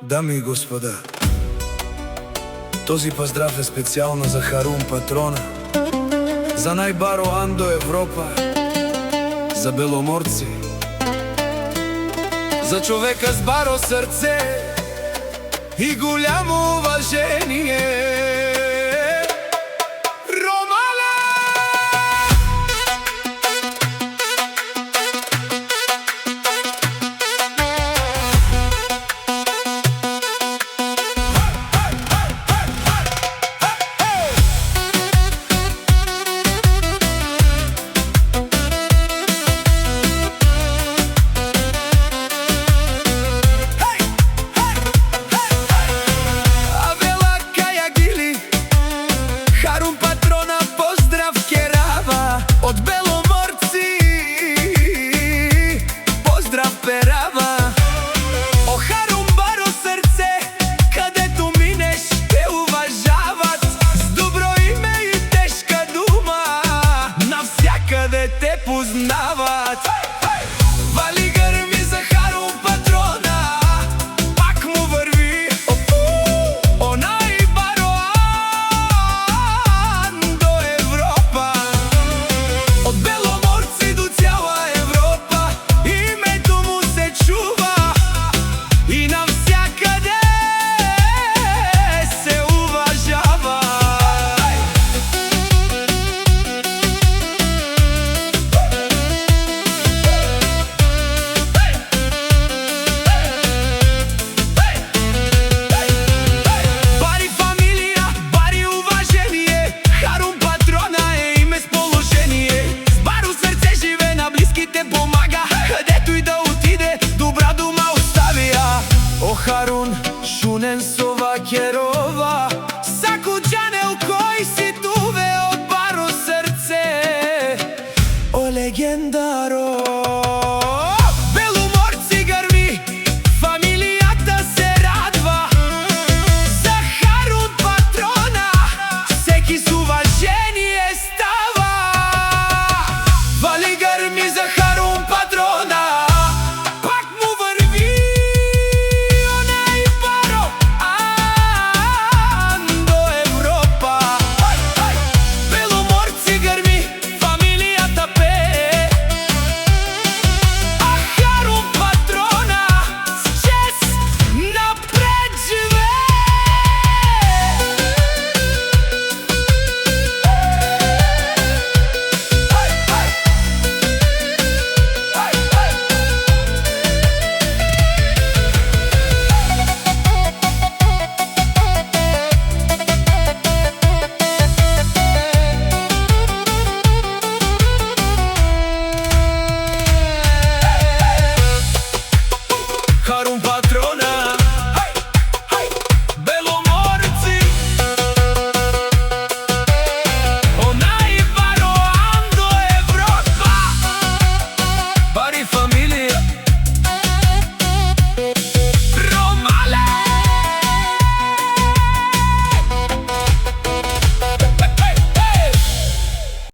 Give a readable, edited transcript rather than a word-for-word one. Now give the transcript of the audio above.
Дами и господа, този поздрав е специјално за Харун Патрона, за најбаро Андо Европа, за беломорци, за човека с баро срце и голямо уважение. Од беломорци, поздрав перава. О, Харун, баро срце, кадето минеш те уважават с добро име и тешка дума, навсякъде те познават. Вали гърми за Харун Патрона, пак му върви онай баро Андо Европа. Од беломорци до цяла Европа името му се чува и навсякъде се уважава. Бари фамилия, бари уважение, Харун Патрона е име с положение. С баро сърце живе, на близките помага, където и да отиде, добра дума оставя. О, Харун, шунен сова керова,